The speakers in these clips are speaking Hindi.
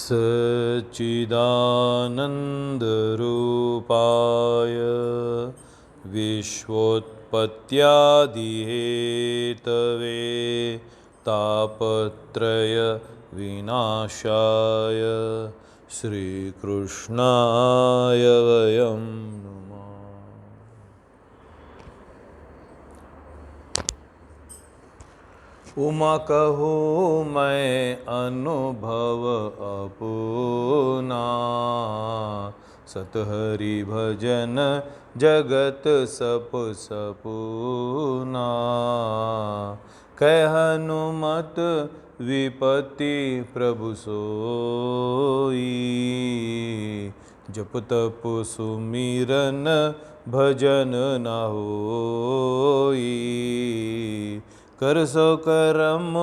सच्चिदानन्दरूपाय विश्वोत्पत्त्यादिहेतवे तापत्रयविनाशाय श्रीकृष्णाय वयं नमः। उमा कहो मैं अनुभव अपूना, सतहरि भजन जगत सप सपूना। कह हनुमत विपत्ति प्रभु सोई, जप तप सुमिरन भजन न होई। कर सो करम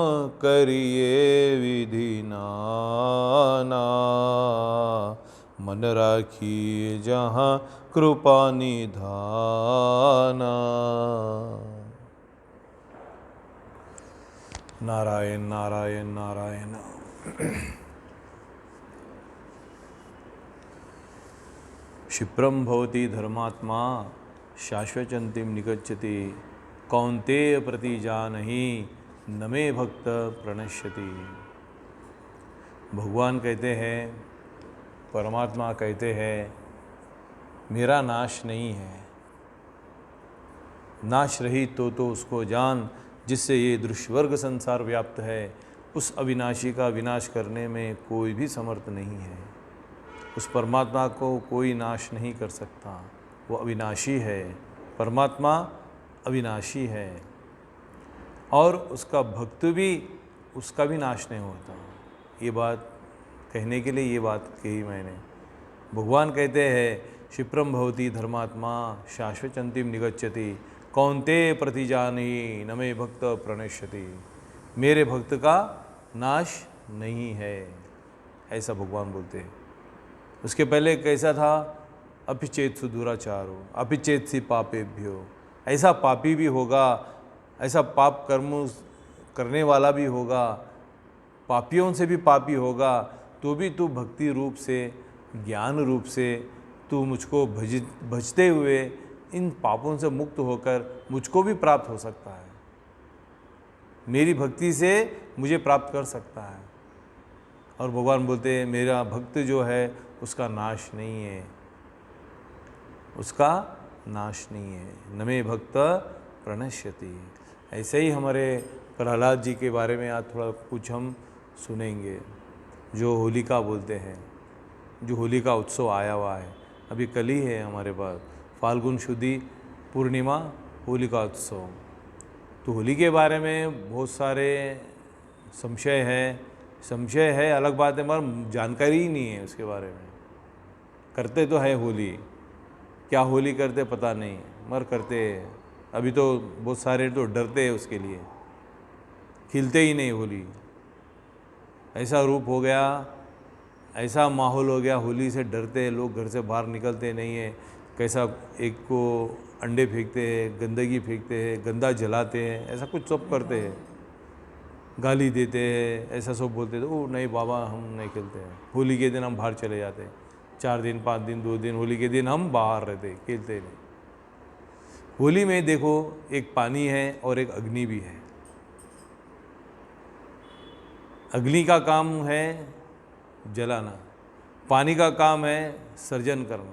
करिए विधि नाना, मन राखिए जहाँ कृपा निधाना। नारायण नारायण नारायण। क्षिप्रम भवति धर्मात्मा शाश्वचंतिम निगच्छति, कौन्तेय प्रतिजानहि न मे भक्त प्रणश्यति। भगवान कहते हैं, परमात्मा कहते हैं, मेरा नाश नहीं है। नाश रही तो उसको जान, जिससे ये दृश्यवर्ग संसार व्याप्त है। उस अविनाशी का विनाश करने में कोई भी समर्थ नहीं है। उस परमात्मा को कोई नाश नहीं कर सकता। वो अविनाशी है। परमात्मा अविनाशी है और उसका भक्त भी, उसका भी नाश नहीं होता। ये बात कहने के लिए ये बात कही मैंने। भगवान कहते हैं, क्षिप्रम भवति धर्मात्मा शाश्वचंतिम निगच्छति, कौन्तेय प्रतिजानहि न मे भक्त प्रणश्यति। मेरे भक्त का नाश नहीं है, ऐसा भगवान बोलते हैं। उसके पहले कैसा था? अपिचेत्सु दुराचारो अपिचेत्सि पापेभ्यो। ऐसा पापी भी होगा, ऐसा पाप कर्म करने वाला भी होगा, पापियों से भी पापी होगा, तो भी तू भक्ति रूप से, ज्ञान रूप से तू मुझको भजते हुए इन पापों से मुक्त होकर मुझको भी प्राप्त हो सकता है। मेरी भक्ति से मुझे प्राप्त कर सकता है। और भगवान बोलते हैं, मेरा भक्त जो है उसका नाश नहीं है, उसका नाश नहीं है। न मे भक्त प्रणश्यति। ऐसे ही हमारे प्रहलाद जी के बारे में आज थोड़ा कुछ हम सुनेंगे, जो होलिका बोलते हैं, जो होलिका उत्सव आया हुआ है। अभी कल ही है हमारे पास फाल्गुन शुद्धि पूर्णिमा होलिका उत्सव। तो होली के बारे में बहुत सारे संशय है, अलग बात है, मगर जानकारी ही नहीं है उसके बारे में। करते तो है होली, क्या होली करते पता नहीं, मगर करते हैं। अभी तो बहुत सारे तो डरते हैं उसके लिए, खिलते ही नहीं होली। ऐसा रूप हो गया, ऐसा माहौल हो गया, होली से डरते हैं लोग, घर से बाहर निकलते नहीं है। कैसा एक को अंडे फेंकते हैं, गंदगी फेंकते हैं, गंदा जलाते हैं, ऐसा कुछ सब करते हैं, गाली देते हैं, ऐसा सब बोलते थे। ओ नहीं बाबा, हम नहीं खेलते हैं। होली के दिन हम बाहर चले जाते हैं, 4 दिन 5 दिन 2 दिन होली के दिन हम बाहर रहते, खेलते नहीं। होली में देखो, एक पानी है और एक अग्नि भी है। अग्नि का काम है जलाना, पानी का काम है सर्जन करना।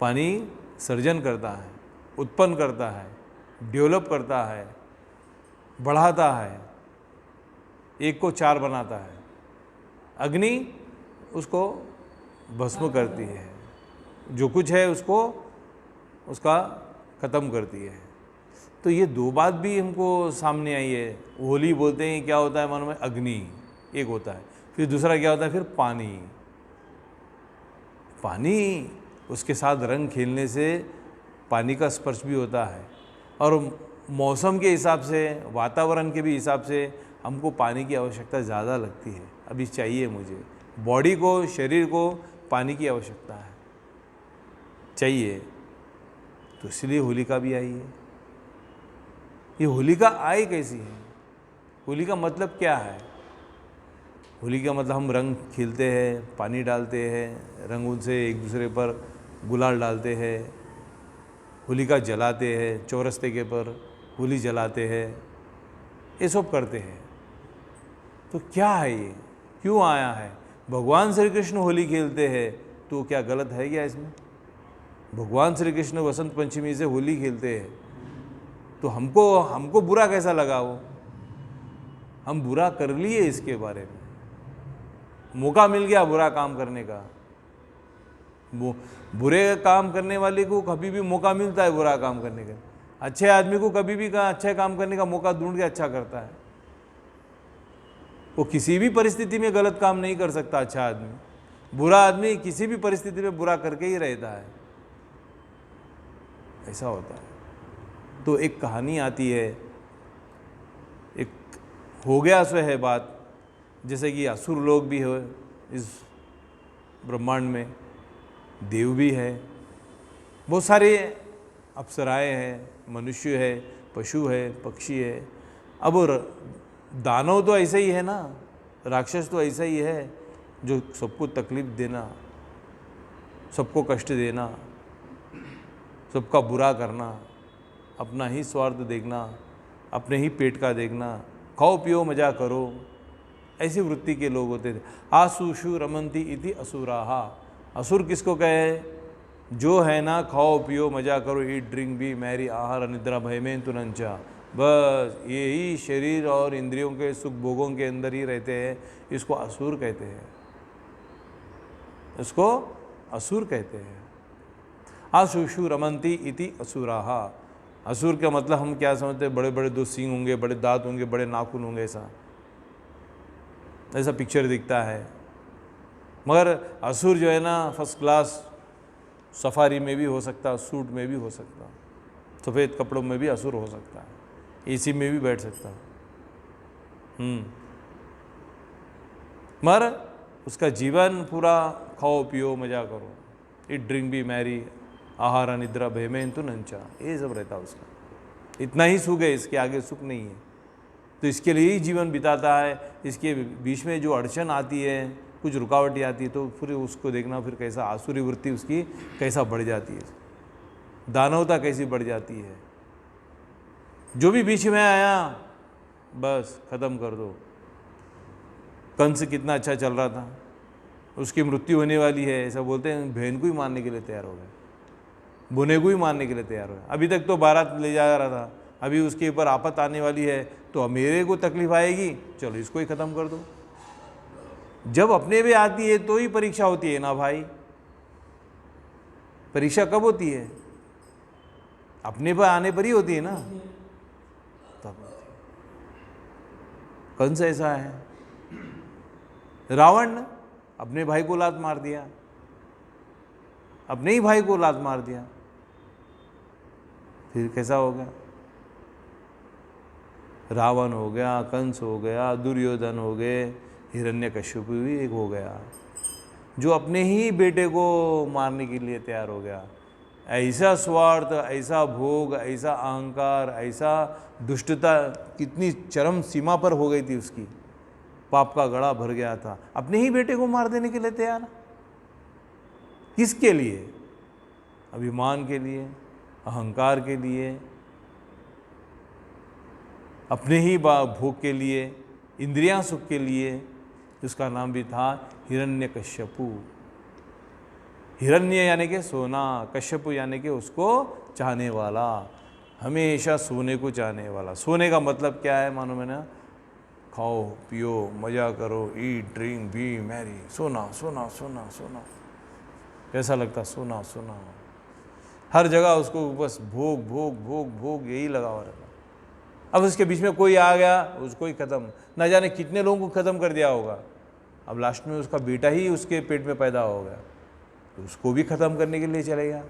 पानी सर्जन करता है, उत्पन्न करता है, डेवलप करता है, बढ़ाता है, एक को 4 बनाता है। अग्नि उसको भस्म करती है, जो कुछ है उसको उसका ख़त्म करती है। तो ये 2 बात भी हमको सामने आई है। होली बोलते हैं, क्या होता है मानो में? अग्नि एक होता है, फिर दूसरा क्या होता है? फिर पानी। पानी, उसके साथ रंग खेलने से पानी का स्पर्श भी होता है। और मौसम के हिसाब से, वातावरण के भी हिसाब से हमको पानी की आवश्यकता ज़्यादा लगती है। अभी चाहिए मुझे, बॉडी को, शरीर को पानी की आवश्यकता है, चाहिए। तो इसलिए होलिका भी आई है। ये होलिका आई कैसी है? होली का मतलब क्या है? होली का मतलब हम रंग खेलते हैं, पानी डालते हैं, रंगों से एक दूसरे पर गुलाल डालते हैं, होलिका जलाते हैं, चौरस्ते के पर होली जलाते हैं, ये सब करते हैं। तो क्या है ये, क्यों आया है? भगवान श्री कृष्ण होली खेलते हैं तो क्या गलत है क्या इसमें? भगवान श्री कृष्ण वसंत पंचमी से होली खेलते हैं तो हमको बुरा कैसा लगा? वो हम बुरा कर लिए इसके बारे में, मौका मिल गया बुरा काम करने का। बुरे काम करने वाले को कभी भी मौका मिलता है बुरा काम करने का। अच्छे आदमी को कभी भी अच्छा काम करने का मौका ढूंढ के अच्छा करता है। वो किसी भी परिस्थिति में गलत काम नहीं कर सकता अच्छा आदमी। बुरा आदमी किसी भी परिस्थिति में बुरा करके ही रहता है, ऐसा होता है। तो एक कहानी आती है, एक हो गया सो है बात, जैसे कि असुर लोग भी हो इस ब्रह्मांड में, देव भी है, बहुत सारे अप्सराएं हैं, मनुष्य है, पशु है, पक्षी है। अब दानव तो ऐसा ही है ना, राक्षस तो ऐसा ही है जो सबको तकलीफ देना, सबको कष्ट देना, सबका बुरा करना, अपना ही स्वार्थ देखना, अपने ही पेट का देखना, खाओ पियो मजा करो, ऐसी वृत्ति के लोग होते थे। आसुषु रमंती इति असुराहा। असुर किसको कहे? जो है ना खाओ पियो मजा करो, ईट ड्रिंक बी मैरी, आहार निद्रा भयमें तुनंचा, बस यही शरीर और इंद्रियों के सुख भोगों के अंदर ही रहते हैं, इसको असुर कहते हैं, इसको असुर कहते हैं। आसुषु रमंती इति असुराहा। असुर का मतलब हम क्या समझते हैं? बड़े बड़े दो सींग होंगे, बड़े दांत होंगे, बड़े नाखून होंगे, ऐसा पिक्चर दिखता है। मगर असुर जो है ना फर्स्ट क्लास सफारी में भी हो सकता, सूट में भी हो सकता, सफ़ेद कपड़ों में भी असुर हो सकता है, एसी में भी बैठ सकता। मगर उसका जीवन पूरा खाओ पियो मजा करो, ईट ड्रिंक बी मैरी, आहार निद्रा भयमें तु नंचा, ये सब रहता उसका। इतना ही सुख है, इसके आगे सुख नहीं है। तो इसके लिए ही जीवन बिताता है। इसके बीच में जो अड़चन आती है, कुछ रुकावटें आती है, तो फिर उसको देखना फिर कैसा आसुरी वृत्ति उसकी कैसा बढ़ जाती है, दानवता कैसी बढ़ जाती है। जो भी बीच में आया बस ख़त्म कर दो। कंस कितना अच्छा चल रहा था, उसकी मृत्यु होने वाली है, ऐसा बोलते हैं, बहन को ही मारने के लिए तैयार हो गए, बुने को ही मारने के लिए तैयार हो गए। अभी तक तो बारात ले जा रहा था, अभी उसके ऊपर आफत आने वाली है, तो मेरे को तकलीफ आएगी, चलो इसको ही ख़त्म कर दो। जब अपने पे आती है तो ही परीक्षा होती है ना भाई। परीक्षा कब होती है? अपने पर आने पर ही होती है ना, तब। कंस ऐसा है। रावण ने अपने भाई को लात मार दिया, अपने ही भाई को लात मार दिया, फिर कैसा हो गया? रावण हो गया, कंस हो गया, दुर्योधन हो गए, हिरण्यकश्यप भी एक हो गया, जो अपने ही बेटे को मारने के लिए तैयार हो गया। ऐसा स्वार्थ, ऐसा भोग, ऐसा अहंकार, ऐसा दुष्टता कितनी चरम सीमा पर हो गई थी उसकी, पाप का गड़ा भर गया था। अपने ही बेटे को मार देने के लिए तैयार। किसके लिए? अभिमान के लिए, अहंकार के लिए, अपने ही भोग के लिए, इंद्रियां सुख के लिए। उसका नाम भी था हिरण्यकश्यपु। हिरण्य यानी कि सोना, कश्यपु यानी कि उसको चाहने वाला, हमेशा सोने को चाहने वाला। सोने का मतलब क्या है मानो मैंने? खाओ पियो मजा करो, ईट ड्रिंक बी मैरी, सोना सोना सोना सोना। कैसा लगता? सोना सोना। हर जगह उसको बस भोग भोग भोग भोग यही लगा हुआ रहता। अब उसके बीच में कोई आ गया, उसको ही ख़त्म, ना जाने कितने लोगों को ख़त्म कर दिया होगा। अब लास्ट में उसका बेटा ही उसके पेट में पैदा हो गया, तो उसको भी ख़त्म करने के लिए चले गया।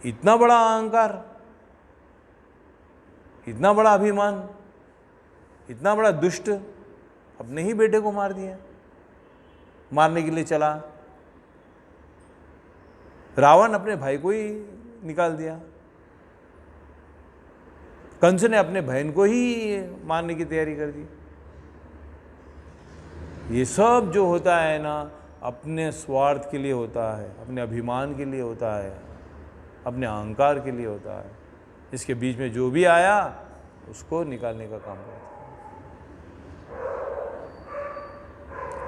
इतना बड़ा अहंकार, इतना बड़ा अभिमान, इतना बड़ा दुष्ट, अपने ही बेटे को मार दिया, मारने के लिए चला। रावण अपने भाई को ही निकाल दिया, कंस ने अपने बहन को ही मारने की तैयारी कर दी। ये सब जो होता है ना अपने स्वार्थ के लिए होता है, अपने अभिमान के लिए होता है, अपने अहंकार के लिए होता है। इसके बीच में जो भी आया उसको निकालने का काम करता है।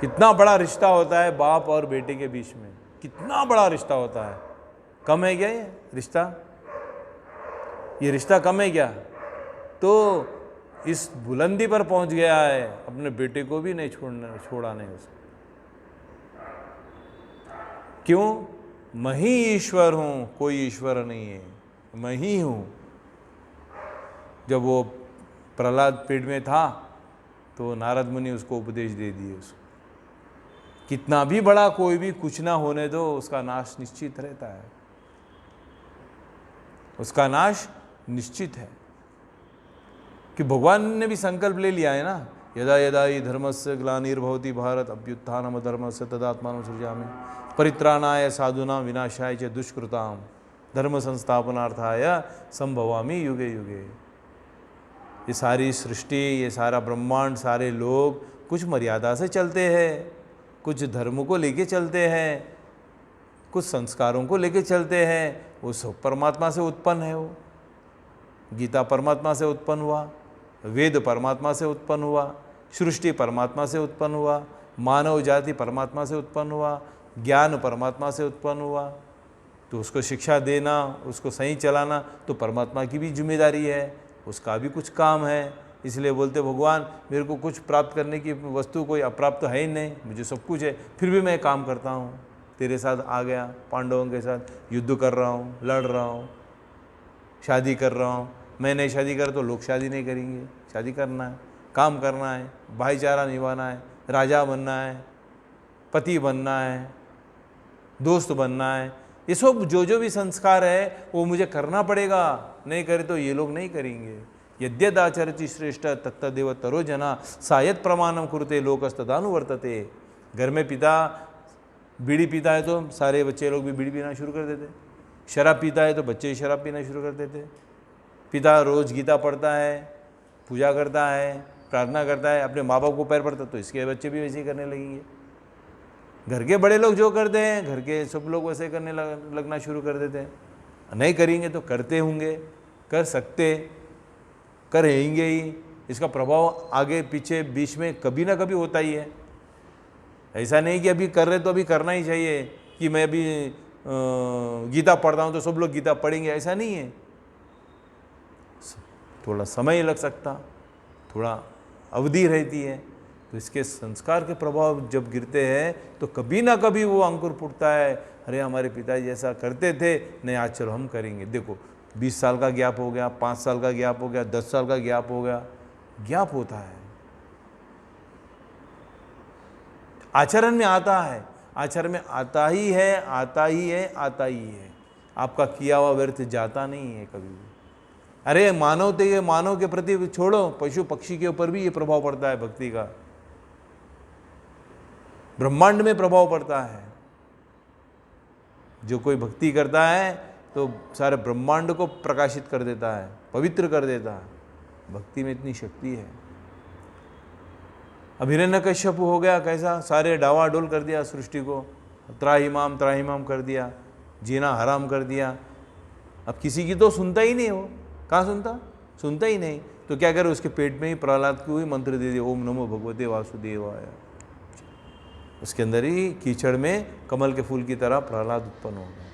कितना बड़ा रिश्ता होता है बाप और बेटे के बीच में, कितना बड़ा रिश्ता होता है। कम है क्या ये रिश्ता? ये रिश्ता कम है क्या? तो इस बुलंदी पर पहुंच गया है, अपने बेटे को भी नहीं छोड़ा नहीं उसको। क्यों? मैं ही ईश्वर हूं, कोई ईश्वर नहीं है, मैं ही हूं। जब वो प्रहलाद पेट में था तो नारद मुनि उसको उपदेश दे दिए उसको, कितना भी बड़ा कोई भी कुछ ना होने दो, उसका नाश निश्चित रहता है, उसका नाश निश्चित है। कि भगवान ने भी संकल्प ले लिया है ना, यदा यदा हि धर्मस्य ग्लानिर्भवति भारत अभ्युत्थानम धर्मस्य तदात्मानं सृजामि परित्राणाय साधूनां विनाशाय च दुष्कृतां धर्म संस्थापनार्थाय संभवामि युगे युगे। ये सारी सृष्टि, ये सारा ब्रह्मांड, सारे लोग कुछ मर्यादा से चलते हैं, कुछ धर्म को लेके चलते हैं, कुछ संस्कारों को लेके चलते हैं। वो सब परमात्मा से उत्पन्न है। वो गीता परमात्मा से उत्पन्न हुआ, वेद परमात्मा से उत्पन्न हुआ, सृष्टि परमात्मा से उत्पन्न हुआ, मानव जाति परमात्मा से उत्पन्न हुआ, ज्ञान परमात्मा से उत्पन्न हुआ। तो उसको शिक्षा देना, उसको सही चलाना तो परमात्मा की भी जिम्मेदारी है, उसका भी कुछ काम है। इसलिए बोलते भगवान मेरे को कुछ प्राप्त करने की वस्तु कोई अप्राप्त है ही नहीं, मुझे सब कुछ है, फिर भी मैं काम करता हूँ। तेरे साथ आ गया, पांडवों के साथ युद्ध कर रहा हूँ, लड़ रहा हूँ, शादी कर रहा हूँ। मैं नहीं शादी कर तो लोग शादी नहीं करेंगे। शादी करना है, काम करना है, भाईचारा निभाना है, राजा बनना है, पति बनना है, दोस्त बनना है। ये सब जो भी संस्कार है वो मुझे करना पड़ेगा, नहीं करे तो ये लोग नहीं करेंगे। यद्यदाचरति श्रेष्ठ तत्तदेव तरो जना सायत प्रमाणम कुरुते लोकस्तदानुवर्तते। घर में पिता बीड़ी पीता है तो सारे बच्चे लोग भी बीड़ी पीना शुरू कर देते, शराब पीता है तो बच्चे शराब पीना शुरू कर देते। पिता रोज गीता पढ़ता है, पूजा करता है, प्रार्थना करता है, अपने माँ बाप को पैर पड़ता तो इसके बच्चे भी वैसे ही करने लगेंगे। घर के बड़े लोग जो करते हैं घर के सब लोग वैसे करने लगना शुरू कर देते हैं। नहीं करेंगे तो करते होंगे, कर सकते, करेंगे ही। इसका प्रभाव आगे पीछे बीच में कभी ना कभी होता ही है। ऐसा नहीं कि अभी कर रहे तो अभी करना ही चाहिए, कि मैं अभी गीता पढ़ता हूँ तो सब लोग गीता पढ़ेंगे, ऐसा नहीं है। थोड़ा समय लग सकता, थोड़ा अवधि रहती है। तो इसके संस्कार के प्रभाव जब गिरते हैं तो कभी ना कभी वो अंकुर फूटता है, अरे हमारे पिताजी ऐसा करते थे, नहीं आज चलो हम करेंगे। देखो 20 साल का गैप हो गया, 5 साल का गैप हो गया, 10 साल का गैप हो गया, गैप होता है, आचरण में आता है, आचरण में आता ही है, आता ही है, आता ही है। आपका किया हुआ व्यर्थ जाता नहीं है कभी भी। अरे मानव के प्रति छोड़ो, पशु पक्षी के ऊपर भी ये प्रभाव पड़ता है भक्ति का, ब्रह्मांड में प्रभाव पड़ता है। जो कोई भक्ति करता है तो सारे ब्रह्मांड को प्रकाशित कर देता है, पवित्र कर देता है। भक्ति में इतनी शक्ति है। अब हिरण्यकश्यप हो गया कैसा, सारे डावाडोल कर दिया सृष्टि को, त्राहिमाम कर दिया, जीना हराम कर दिया। अब किसी की तो सुनता ही नहीं, वो कहाँ सुनता ही नहीं। तो क्या करे, उसके पेट में ही प्रहलाद को ही मंत्र दे दिया, ओम नमो भगवते वासुदेवाय। उसके अंदर ही कीचड़ में कमल के फूल की तरह प्रहलाद उत्पन्न हो गया।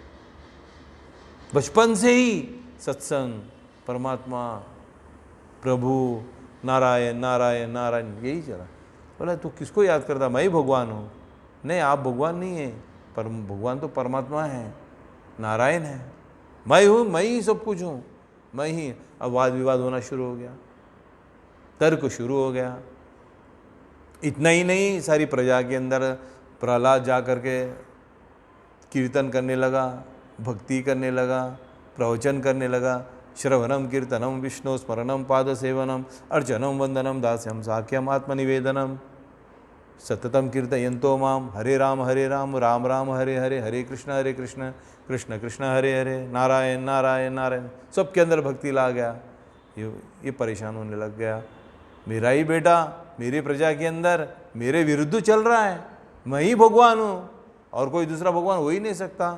बचपन से ही सत्संग, परमात्मा, प्रभु, नारायण नारायण नारायण यही चला। बोला तू किसको याद करता, मैं ही भगवान हूँ। नहीं, आप भगवान नहीं है, पर भगवान तो परमात्मा है, नारायण है। मैं हूँ, मैं ही सब कुछ हूँ, मैं ही। अब वाद विवाद होना शुरू हो गया, तर्क शुरू हो गया। इतना ही नहीं, सारी प्रजा के अंदर प्रहलाद जा कर के कीर्तन करने लगा, भक्ति करने लगा, प्रवचन करने लगा। श्रवणम कीर्तनम विष्णु स्मरणम पाद सेवनम अर्चनम वंदनम दास्यम साख्यम आत्मनिवेदनम सततम कीर्तयन्तो माम हरे राम राम राम हरे हरे, हरे कृष्ण कृष्ण कृष्ण हरे हरे, नारायण नारायण नारायण। सबके अंदर भक्ति ला गया। ये परेशान होने लग गया, मेरा ही बेटा मेरी प्रजा के अंदर मेरे विरुद्ध चल रहा है, मैं ही भगवान हूँ और कोई दूसरा भगवान हो ही नहीं सकता।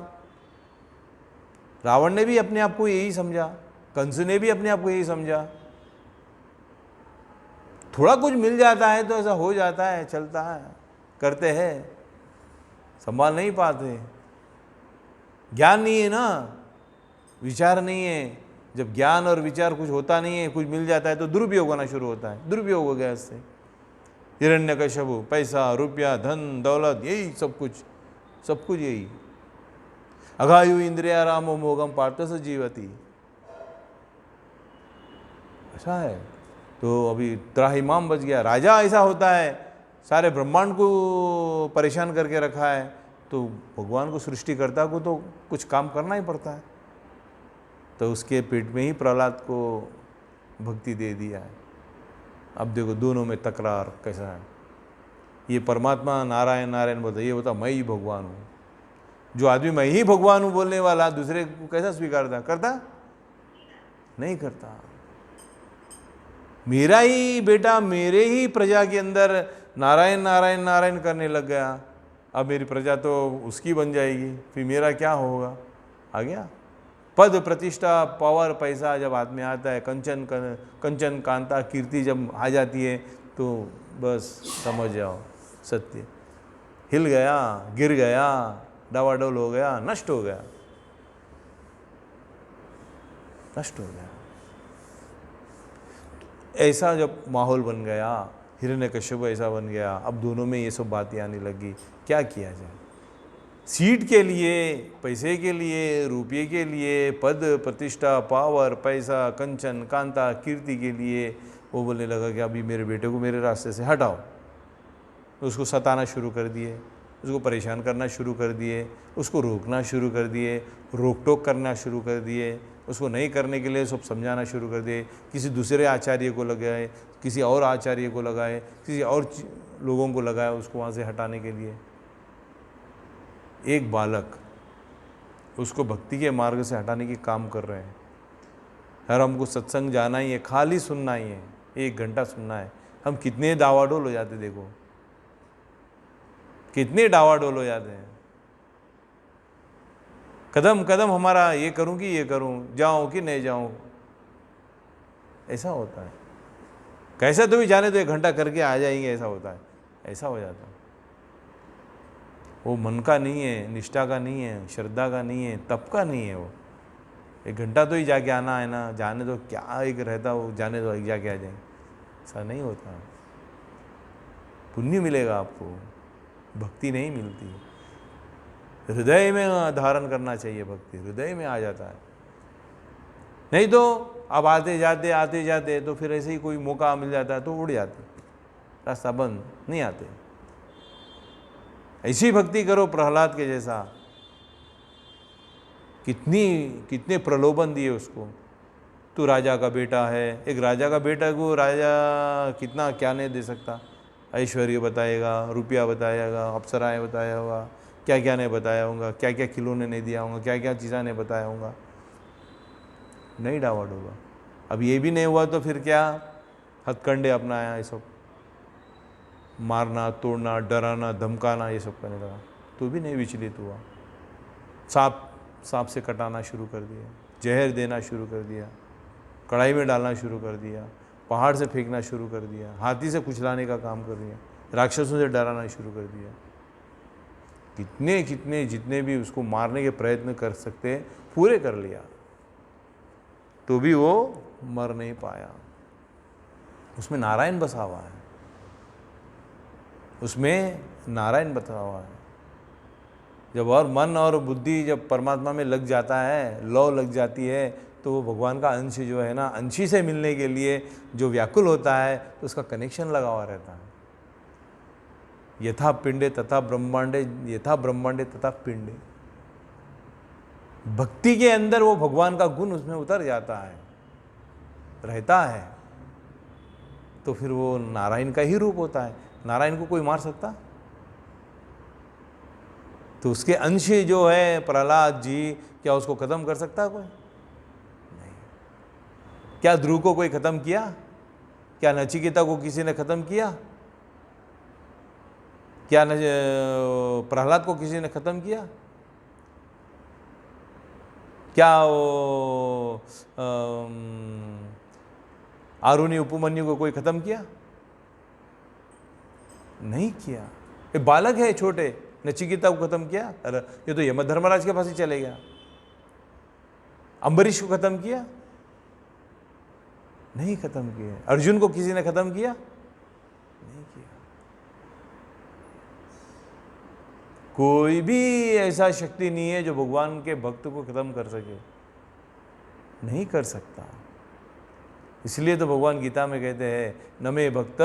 रावण ने भी अपने आप को यही समझा, कंस ने भी अपने आप को यही समझा। थोड़ा कुछ मिल जाता है तो ऐसा हो जाता है, चलता है, करते हैं, संभाल नहीं पाते। ज्ञान नहीं है ना, विचार नहीं है। जब ज्ञान और विचार कुछ होता नहीं है, कुछ मिल जाता है तो दुरुपयोग होना शुरू होता है। दुरुपयोग हो गया इससे। हिरण्यकश्यप, पैसा, रुपया, धन दौलत, यही सब कुछ यही। अघायु इंद्रिया रामो मोगम पार्थ स जीवती, ऐसा है। तो अभी त्राहिमाम बच गया। राजा ऐसा होता है, सारे ब्रह्मांड को परेशान करके रखा है, तो भगवान को, सृष्टिकर्ता को तो कुछ काम करना ही पड़ता है। तो उसके पेट में ही प्रहलाद को भक्ति दे दिया है। अब देखो दोनों में तकरार कैसा है। ये परमात्मा नारायण नारायण बोलता, ये बोलता मैं ही भगवान हूँ। जो आदमी मैं ही भगवान हूँ बोलने वाला दूसरे को कैसा स्वीकारता? करता नहीं करता। मेरा ही बेटा मेरे ही प्रजा के अंदर नारायण नारायण नारायण करने लग गया, अब मेरी प्रजा तो उसकी बन जाएगी, फिर मेरा क्या होगा? आ गया पद प्रतिष्ठा पावर पैसा जब हाथ में आता है, कंचन कांता कीर्ति जब आ जाती है तो बस समझ जाओ सत्य हिल गया, गिर गया, डावाडोल हो गया, नष्ट हो गया, नष्ट हो गया। ऐसा जब माहौल बन गया, हिरण्यकश्यप ऐसा बन गया, अब दोनों में ये सब बातें आने लगी। क्या किया जाए? सीट के लिए, पैसे के लिए, रुपये के लिए, पद प्रतिष्ठा पावर पैसा कंचन कांता कीर्ति के लिए वो बोलने लगा कि अभी मेरे बेटे को मेरे रास्ते से हटाओ। उसको सताना शुरू कर दिए, उसको परेशान करना शुरू कर दिए, उसको रोकना शुरू कर दिए, रोक टोक करना शुरू कर दिए, उसको नहीं करने के लिए सब समझाना शुरू कर दिए। किसी दूसरे आचार्य को लगाए, किसी और आचार्य को लगाए, किसी और लोगों को लगाया उसको वहाँ से हटाने के लिए। एक बालक उसको भक्ति के मार्ग से हटाने की काम कर रहे हैं। यार हमको सत्संग जाना ही है, खाली सुनना ही है, 1 घंटा सुनना है। हम कितने डावाडोल हो जाते, देखो कितने डावाडोल हो जाते हैं। कदम कदम हमारा ये करूं कि ये करूं, जाऊं कि नहीं जाऊं, ऐसा होता है। कैसे तो भी जाने तो 1 घंटा करके आ जाएंगे, ऐसा होता है, ऐसा हो जाता है। वो मन का नहीं है, निष्ठा का नहीं है, श्रद्धा का नहीं है, तप का नहीं है। वो 1 घंटा तो ही जाके आना है ना, जाने तो क्या एक रहता, वो जाने तो जाके आ जाएंगे, ऐसा नहीं होता। पुण्य मिलेगा आपको, भक्ति नहीं मिलती। हृदय में धारण करना चाहिए, भक्ति हृदय में आ जाता है। नहीं तो अब आते जाते तो फिर ऐसे ही कोई मौका मिल जाता है तो उड़ जाते, रास्ता बंद, नहीं आते। ऐसी भक्ति करो प्रहलाद के जैसा। कितने प्रलोभन दिए उसको। तू राजा का बेटा है, एक राजा का बेटा को राजा कितना क्या नहीं दे सकता। ऐश्वर्य बताएगा, रुपया बताएगा, अप्सराएं बताया होगा, क्या क्या नहीं बताया होगा, क्या क्या खिलौने नहीं दिया होगा, क्या क्या चीज़ें नहीं बताया होगा, नहीं डावाड होगा। अब ये भी नहीं हुआ तो फिर क्या हथकंडे अपनाया, ये सब मारना तोड़ना डराना धमकाना ये सब करने लगा, तो भी नहीं विचलित हुआ। सांप से कटाना शुरू कर दिया, जहर देना शुरू कर दिया, कढ़ाई में डालना शुरू कर दिया, पहाड़ से फेंकना शुरू कर दिया, हाथी से कुचलाने का काम कर दिया, राक्षसों से डराना शुरू कर दिया। कितने जितने भी उसको मारने के प्रयत्न कर सकते पूरे कर लिया, तो भी वो मर नहीं पाया। उसमें नारायण बसा हुआ है, उसमें नारायण बसा हुआ है। जब और मन और बुद्धि जब परमात्मा में लग जाता है, लौ लग जाती है, तो वो भगवान का अंश जो है ना, अंशी से मिलने के लिए जो व्याकुल होता है तो उसका कनेक्शन लगा हुआ रहता है। यथा पिंडे तथा ब्रह्मांडे, यथा ब्रह्मांडे तथा पिंडे। भक्ति के अंदर वो भगवान का गुण उसमें उतर जाता है, रहता है, तो फिर वो नारायण का ही रूप होता है। नारायण को कोई मार सकता? तो उसके अंश जो है प्रहलाद जी, क्या उसको खत्म कर सकता है कोई? नहीं। क्या ध्रुव को कोई खत्म किया? क्या नचिकेता को किसी ने खत्म किया? क्या प्रहलाद को किसी ने खत्म किया? क्या वो आरुणि उपमन्यु को कोई खत्म किया? नहीं किया। ये बालक है छोटे, नचिकेता को खत्म किया? अरे ये तो यमधर्मराज के पास ही चले गया। अम्बरीश को खत्म किया? नहीं खत्म किया। अर्जुन को किसी ने खत्म किया? नहीं किया। कोई भी ऐसा शक्ति नहीं है जो भगवान के भक्त को खत्म कर सके, नहीं कर सकता। इसलिए तो भगवान गीता में कहते हैं न मे भक्त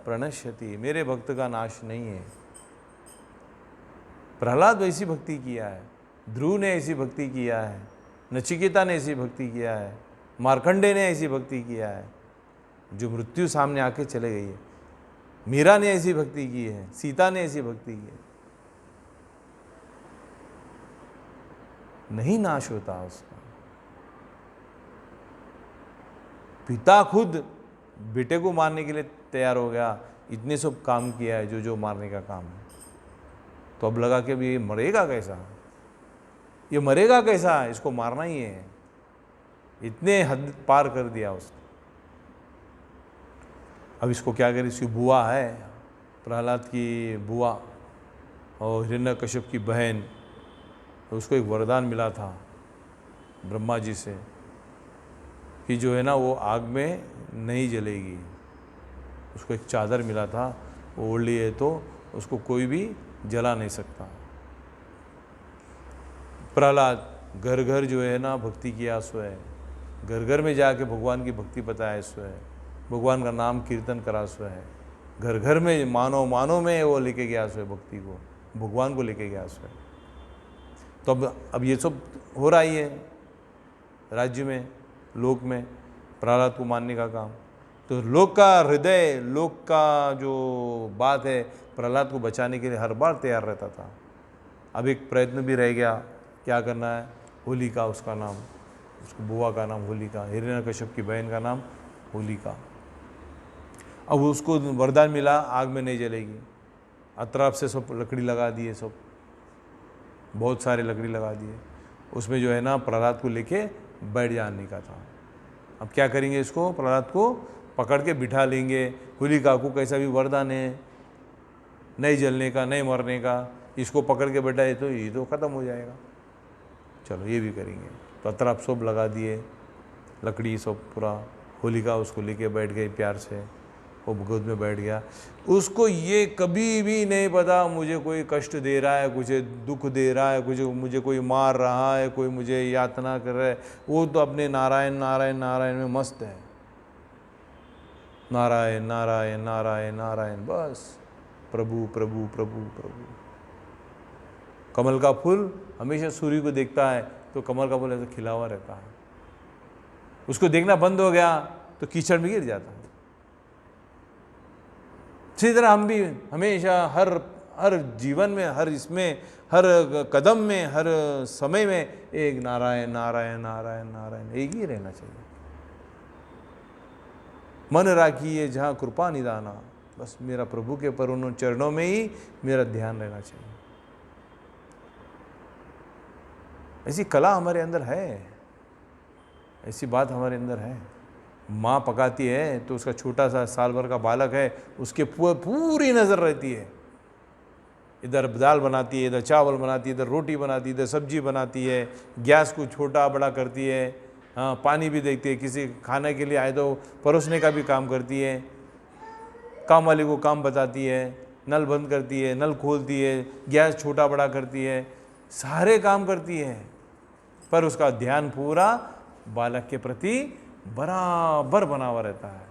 प्रणश्यति, मेरे भक्त का नाश नहीं है। प्रहलाद ऐसी भक्ति किया है, ध्रुव ने ऐसी भक्ति किया है, नचिकेता ने ऐसी भक्ति किया है, मार्कंडे ने ऐसी भक्ति किया है, जो मृत्यु सामने आके चले गई है। मीरा ने ऐसी भक्ति की है, सीता ने ऐसी भक्ति की है। नहीं नाश होता उसका। पिता खुद बेटे को मारने के लिए तैयार हो गया, इतने सब काम किया है जो जो मारने का काम है, तो अब लगा कि ये मरेगा कैसा, ये मरेगा कैसा, इसको मारना ही है। इतने हद पार कर दिया उसने। अब इसको क्या करे? इसकी बुआ है, प्रहलाद की बुआ और हिरण्यकश्यप की बहन, तो उसको एक वरदान मिला था ब्रह्मा जी से कि जो है ना वो आग में नहीं जलेगी। उसको एक चादर मिला था, वो ओढ़ लिए तो उसको कोई भी जला नहीं सकता। प्रहलाद घर घर जो है ना भक्ति किया सो है, घर घर में जाके भगवान की भक्ति बताया सो है, भगवान का नाम कीर्तन करा सो है, घर घर में मानव में वो लेके गया सो है, भक्ति को, भगवान को लेके गया सो है। तो अब ये सब हो रहा ही है राज्य में, लोक में, प्रहलाद को मानने का काम। तो लोक का हृदय, लोक का जो बात है, प्रहलाद को बचाने के लिए हर बार तैयार रहता था। अब एक प्रयत्न भी रह गया, क्या करना है? होलिका उसका नाम, उसको बुआ का नाम होलिका, हिरण्यकश्यप की बहन का नाम होलिका। अब उसको वरदान मिला आग में नहीं जलेगी। अतराफ से सब लकड़ी लगा दिए, सब बहुत सारे लकड़ी लगा दिए। उसमें जो है ना प्रहलाद को लेके बैठ जाने का था। अब क्या करेंगे? इसको प्रहलाद को पकड़ के बिठा लेंगे। होलिका को कैसा भी वरदान है नहीं जलने का, नहीं मरने का, इसको पकड़ के बैठाए तो ये तो ख़त्म हो जाएगा। चलो ये भी करेंगे। तो अतराफ सब लगा दिए लकड़ी, सब पूरा। होलिका उसको लेके बैठ गई प्यार से, वो गोद में बैठ गया। उसको ये कभी भी नहीं पता मुझे कोई कष्ट दे रहा है, मुझे दुख दे रहा है, मुझे कोई मार रहा है, कोई मुझे यातना कर रहा है। वो तो अपने नारायण नारायण नारायण में मस्त है। नारायण नारायण नारायण नारायण, बस प्रभु प्रभु प्रभु प्रभु। कमल का फूल हमेशा सूर्य को देखता है तो कमल का फूल ऐसा खिला हुआ रहता है। उसको देखना बंद हो गया तो कीचड़ में गिर जाता है। इसी तरह हम भी हमेशा हर जीवन में, हर इसमें, हर कदम में, हर समय में एक नारायण नारायण नारायण नारायण एक ही रहना चाहिए। मन राखिए जहाँ कृपा निदाना, बस मेरा प्रभु के पर चरणों में ही मेरा ध्यान रहना चाहिए। ऐसी कला हमारे अंदर है, ऐसी बात हमारे अंदर है। माँ पकाती है तो उसका छोटा सा साल भर का बालक है, उसके पूरी नज़र रहती है। इधर दाल बनाती है, इधर चावल बनाती है, इधर रोटी बनाती है, इधर सब्जी बनाती है, गैस को छोटा बड़ा करती है, हाँ पानी भी देखती है, किसी खाने के लिए आए तो परोसने का भी काम करती है, काम वाले को काम बताती है, नल बंद करती है, नल खोलती है, गैस छोटा बड़ा करती है, सारे काम करती है। पर उसका ध्यान पूरा बालक के प्रति बराबर बना हुआ रहता है।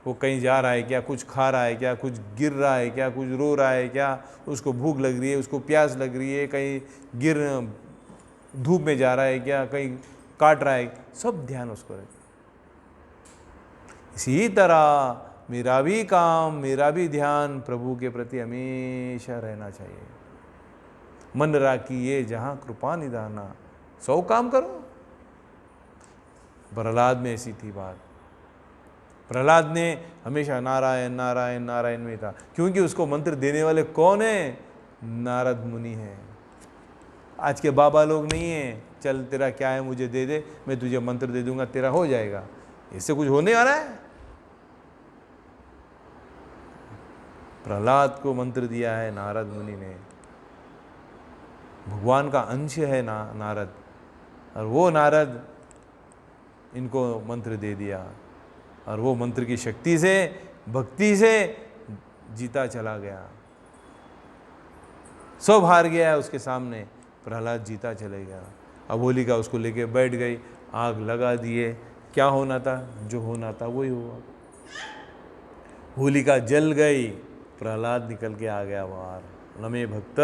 वो कहीं जा रहा है क्या, कुछ खा रहा है क्या, कुछ गिर रहा है क्या, कुछ रो रहा है क्या, उसको भूख लग रही है, उसको प्यास लग रही है, कहीं धूप में जा रहा है क्या, कहीं काट रहा है, सब ध्यान उसको रहता है। इसी तरह मेरा भी काम, मेरा भी ध्यान प्रभु के प्रति हमेशा रहना चाहिए। मन राखिए जहाँ कृपा निधाना, 100 काम करो। प्रहलाद में ऐसी थी बात। प्रहलाद ने हमेशा नारायण नारायण नारायण में था, क्योंकि उसको मंत्र देने वाले कौन है? नारद मुनि है। आज के बाबा लोग नहीं है, चल तेरा क्या है मुझे दे दे, मैं तुझे मंत्र दे दूंगा, तेरा हो जाएगा। इससे कुछ होने वाला है? प्रहलाद को मंत्र दिया है नारद मुनि ने। भगवान का अंश है नारद, और वो नारद इनको मंत्र दे दिया, और वो मंत्र की शक्ति से, भक्ति से जीता चला गया। सब हार गया उसके सामने, प्रहलाद जीता चले गया। अब होलिका उसको लेके बैठ गई, आग लगा दिए। क्या होना था? जो होना था वही हुआ। होलिका जल गई, प्रहलाद निकल के आ गया बाहर। नमे भक्त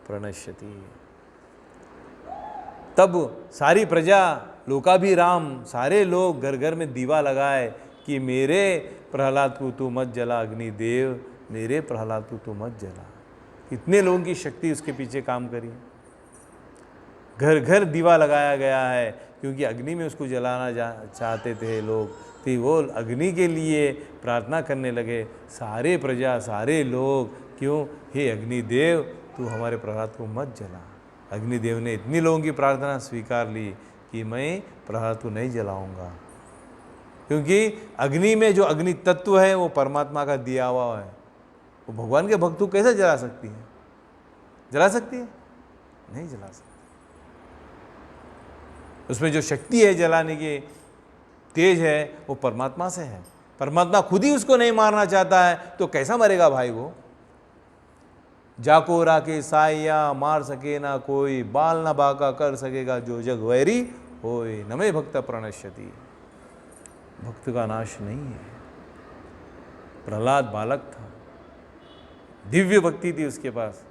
प्रणश्यति। तब सारी प्रजा, लोकाभिराम, सारे लोग घर घर में दीवा लगाए कि मेरे प्रहलाद को तू मत जला अग्निदेव, मेरे प्रहलाद को तू मत जला। कितने लोगों की शक्ति उसके पीछे काम करी। घर घर दीवा लगाया गया है, क्योंकि अग्नि में उसको जलाना चाहते थे लोग, तो वो अग्नि के लिए प्रार्थना करने लगे। सारे प्रजा, सारे लोग, क्यों? हे अग्निदेव, तू हमारे प्रहलाद को मत जला। अग्निदेव ने इतनी लोगों की प्रार्थना स्वीकार ली कि मैं प्रहलाद को नहीं जलाऊंगा, क्योंकि अग्नि में जो अग्नि तत्व है वो परमात्मा का दिया हुआ है। वो भगवान के भक्त को कैसे जला सकती है? जला सकती है? नहीं जला सकती। उसमें जो शक्ति है जलाने की, तेज है, वो परमात्मा से है। परमात्मा खुद ही उसको नहीं मारना चाहता है तो कैसा मरेगा भाई वो? जाको राके साया, मार सके ना कोई, बाल ना बाका कर सकेगा जो जग वैरी होए। नमे भक्त प्रणश्यति। भक्त का नाश नहीं है। प्रहलाद बालक था, दिव्य भक्ति थी उसके पास।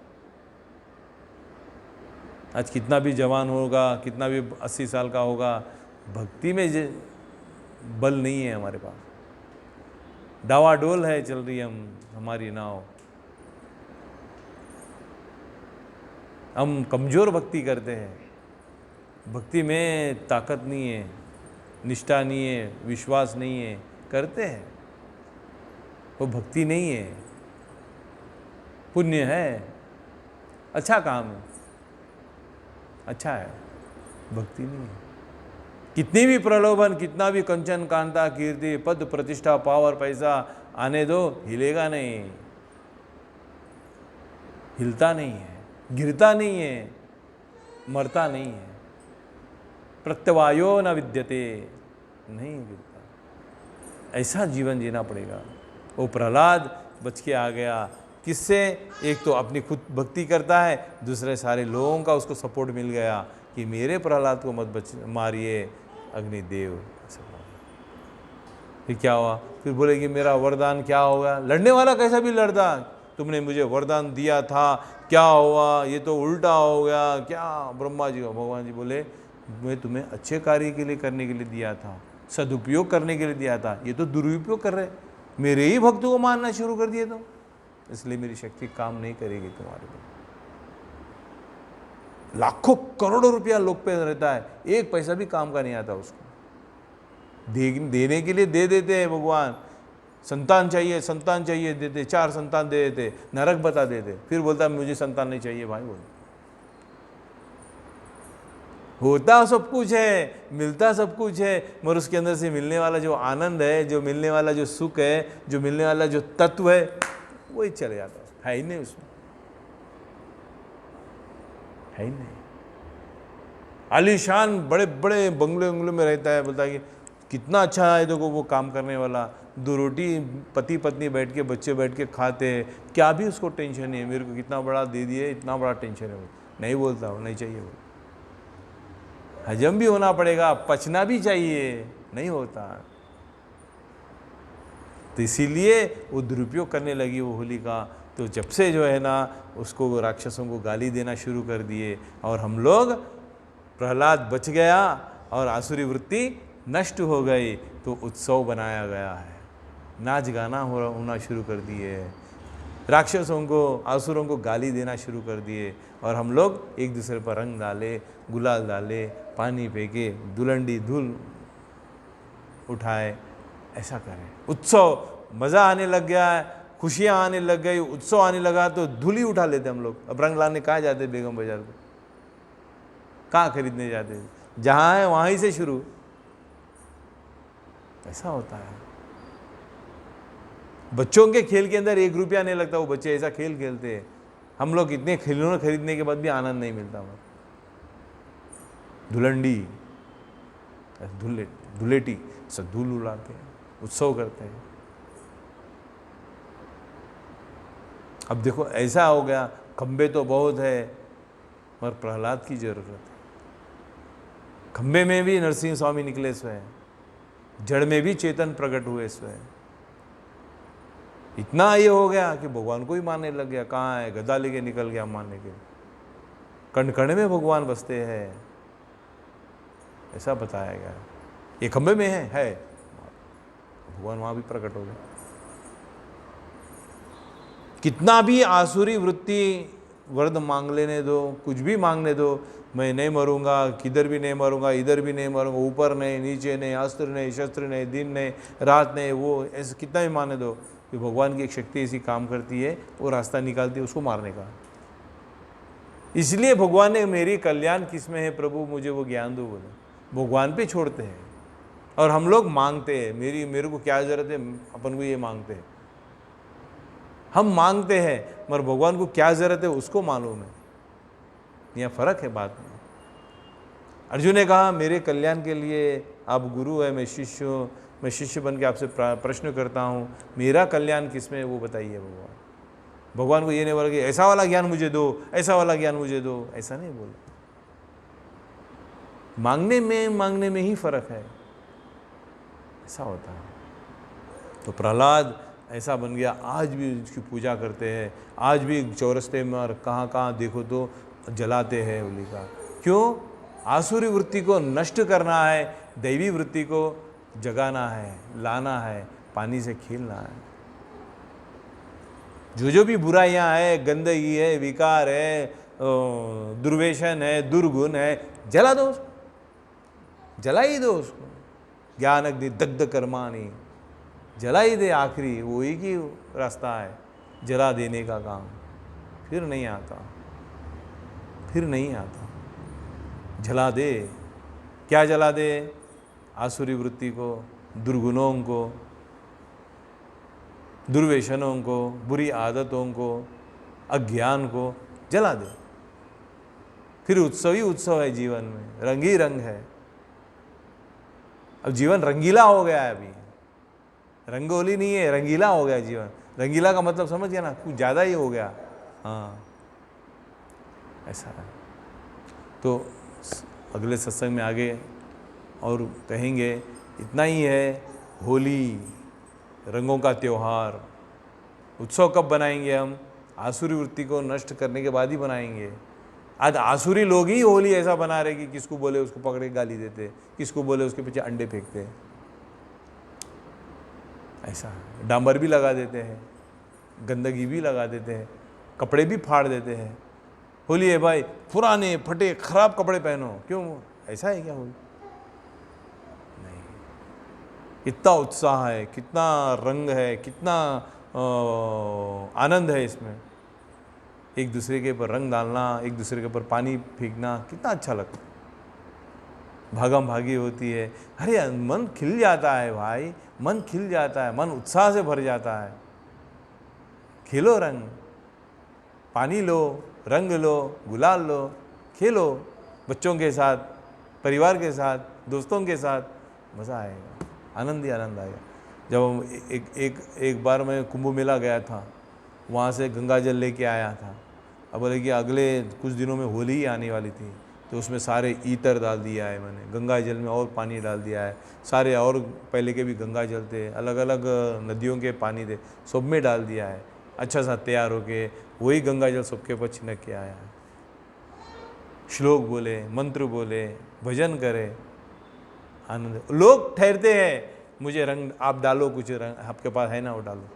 आज कितना भी जवान होगा, कितना भी 80 साल का होगा, भक्ति में बल नहीं है हमारे पास। डावाडोल है चल रही हमारी नाव। हम कमज़ोर भक्ति करते हैं। भक्ति में ताकत नहीं है, निष्ठा नहीं है, विश्वास नहीं है, करते हैं, वो भक्ति नहीं है। पुण्य है, अच्छा काम है, अच्छा है, भक्ति नहीं है। कितनी भी प्रलोभन, कितना भी कंचन कांता कीर्ति पद प्रतिष्ठा पावर पैसा आने दो, हिलेगा नहीं, हिलता नहीं है, गिरता नहीं है, मरता नहीं है। प्रत्यवायो न विद्यते, नहीं गिरता। ऐसा जीवन जीना पड़ेगा। वो प्रहलाद बच के आ गया। किससे? एक तो अपनी खुद भक्ति करता है, दूसरे सारे लोगों का उसको सपोर्ट मिल गया कि मेरे प्रहलाद को मत मारिए अग्निदेव। फिर क्या हुआ? फिर बोले कि मेरा वरदान क्या होगा? लड़ने वाला कैसा भी लड़ता, तुमने मुझे वरदान दिया था, क्या हुआ? ये तो उल्टा हो गया। क्या? ब्रह्मा जी को भगवान जी बोले मैं तुम्हें अच्छे कार्य के लिए करने के लिए दिया था, सदुपयोग करने के लिए दिया था, ये तो दुरुपयोग कर रहे, मेरे ही भक्तों को मानना शुरू कर दिए, तो इसलिए मेरी शक्ति काम नहीं करेगी तुम्हारे पे। लाखों करोड़ों रुपया लोग पे रहता है, एक पैसा भी काम का नहीं आता उसको। देने के लिए दे देते हैं भगवान। संतान चाहिए देते, 4 संतान दे देते, नरक बता देते, फिर बोलता मुझे संतान नहीं चाहिए। भाई बोल, होता सब कुछ है, मिलता सब कुछ है, मगर उसके अंदर से मिलने वाला जो आनंद है, जो मिलने वाला जो सुख है, जो मिलने वाला जो तत्व है, वही चले जाता है ही नहीं उसमें, है ही नहीं। आलीशान बड़े बड़े बंगले में रहता है, बोलता है कि कितना अच्छा है देखो वो काम करने वाला, 2 रोटी पति पत्नी बैठ के, बच्चे बैठ के खाते हैं, क्या भी उसको टेंशन नहीं है, मेरे को कितना बड़ा दे दिए, इतना बड़ा टेंशन है। वो नहीं बोलता, वो नहीं चाहिए। वो हजम भी होना पड़ेगा, पचना भी चाहिए, नहीं होता। तो इसीलिए वो दुरुपयोग करने लगी वो होलिका। तो जब से जो है ना उसको राक्षसों को गाली देना शुरू कर दिए, और हम लोग, प्रहलाद बच गया और आसुरी वृत्ति नष्ट हो गई, तो उत्सव बनाया गया है, नाच गाना होना शुरू कर दिए, राक्षसों को, आसुरों को गाली देना शुरू कर दिए, और हम लोग एक दूसरे पर रंग डाले, गुलाल डाले, पानी फेंके, धुलंडी धूल उठाए, ऐसा करें। उत्सव, मज़ा आने लग गया है, खुशियाँ आने लग गई, उत्सव आने लगा तो धूली उठा लेते हम लोग। अब रंग लाने कहाँ जाते बेगम बाजार को, कहाँ खरीदने जाते, जहाँ है वहाँ ही से शुरू। ऐसा होता है। बच्चों के खेल के अंदर 1 रुपया नहीं लगता, वो बच्चे ऐसा खेल खेलते हैं। हम लोग इतने खिलौने खरीदने के बाद भी आनंद नहीं मिलता। धुलंडी, धुलेटी सब धूल उड़ाते हैं, उत्सव करते हैं। अब देखो ऐसा हो गया, खंबे तो बहुत है मगर प्रहलाद की जरूरत है। खंबे में भी नरसिंह स्वामी निकले स्वयं, जड़ में भी चेतन प्रकट हुए स्वयं। इतना ये हो गया कि भगवान को ही मानने लग गया। कहाँ है, गदा लेके निकल गया मानने के लिए। कण कण में भगवान बसते हैं, ऐसा बताया गया। ये खंबे में है भगवान, वहां भी प्रकट हो गया। कितना भी आसुरी वृत्ति वरद मांग लेने दो, कुछ भी मांगने दो, मैं नहीं मरूंगा, किधर भी नहीं मरूंगा, इधर भी नहीं मरूंगा, ऊपर नहीं, नीचे नहीं, अस्त्र नहीं, शस्त्र नहीं, दिन नहीं, रात नहीं, वो ऐसे कितना भी मानने दो कि भगवान की एक शक्ति ऐसी काम करती है, वो रास्ता निकालती है उसको मारने का। इसलिए भगवान ने मेरी कल्याण किसमें है प्रभु, मुझे वो ज्ञान दो बोले। भगवान पे छोड़ते हैं और हम लोग मांगते हैं, मेरे को क्या जरूरत है, अपन को ये मांगते हैं। हम मांगते हैं मगर भगवान को क्या जरूरत है उसको मालूम है। यह फर्क है बात में। अर्जुन ने कहा मेरे कल्याण के लिए आप गुरु है, मैं शिष्य हूँ, मैं शिष्य बन के आपसे प्रश्न करता हूँ, मेरा कल्याण किसमें है वो बताइए। भगवान को ये नहीं बोला कि ऐसा वाला ज्ञान मुझे दो, ऐसा वाला ज्ञान मुझे दो, ऐसा नहीं बोला। मांगने में ही फर्क है, ऐसा होता है। तो प्रहलाद ऐसा बन गया, आज भी उसकी पूजा करते हैं, आज भी चौरस्ते में और कहाँ कहाँ देखो तो जलाते हैं होलिका। क्यों? आसुरी वृत्ति को नष्ट करना है, दैवी वृत्ति को जगाना है, लाना है, पानी से खेलना है। जो भी बुराइयां है, गंदगी है, विकार है, दुर्व्यसन है, दुर्गुण है, जला दो उसको, जला ही दो उसको। ज्ञान अग्नि दग्ध कर्माणि, जला ही दे। आखिरी वही की रास्ता है, जला देने का काम। फिर नहीं आता, फिर नहीं आता। जला दे। क्या जला दे? आसुरी वृत्ति को, दुर्गुणों को, दुर्व्यसनों को, बुरी आदतों को, अज्ञान को जला दे। फिर उत्सव ही उत्सव है जीवन में, रंग ही रंग है। अब जीवन रंगीला हो गया है। अभी रंगोली नहीं है, रंगीला हो गया जीवन। रंगीला का मतलब समझ गया ना, कुछ ज़्यादा ही हो गया। हाँ, ऐसा है। तो अगले सत्संग में आगे और कहेंगे। इतना ही है। होली रंगों का त्योहार। उत्सव कब बनाएंगे हम? आसुरी वृत्ति को नष्ट करने के बाद ही बनाएंगे। आज आसुरी लोग ही होली ऐसा बना रहे कि किसको बोले उसको पकड़ के गाली देते, किसको बोले उसके पीछे अंडे फेंकते। ऐसा डांबर भी लगा देते हैं, गंदगी भी लगा देते हैं, कपड़े भी फाड़ देते हैं। होली है भाई, पुराने फटे खराब कपड़े पहनो। क्यों? ऐसा है क्या होली? नहीं। कितना उत्साह है, कितना रंग है, कितना आनंद है इसमें। एक दूसरे के ऊपर रंग डालना, एक दूसरे के ऊपर पानी फेंकना, कितना अच्छा लगता है। भागम भागी होती है। अरे मन खिल जाता है भाई, मन खिल जाता है, मन उत्साह से भर जाता है। खेलो रंग, पानी लो, रंग लो, गुलाल लो, खेलो बच्चों के साथ, परिवार के साथ, दोस्तों के साथ, मज़ा आएगा, आनंद ही आनंद आएगा। जब एक बार मैं कुंभ मेला गया था, वहाँ से गंगा जल लेके आया था। अब बोले कि अगले कुछ दिनों में होली ही आने वाली थी, तो उसमें सारे ईतर डाल दिया है मैंने, गंगा जल में और पानी डाल दिया है सारे, और पहले के भी गंगा जल थे, अलग अलग नदियों के पानी थे, सब में डाल दिया है। अच्छा सा तैयार होके वही गंगा जल सबके ऊपर छिड़क के आया है। श्लोक बोले, मंत्र बोले, भजन करे, आनंद। लोग ठहरते हैं, मुझे रंग आप डालो, कुछ रंग आपके पास है ना वो डालो।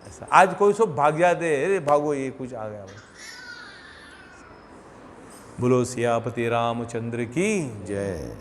ऐसा आज कोई सब भाग जाते हैं, अरे भागो ये कुछ आ गया। बोलो सियापति रामचंद्र की जय।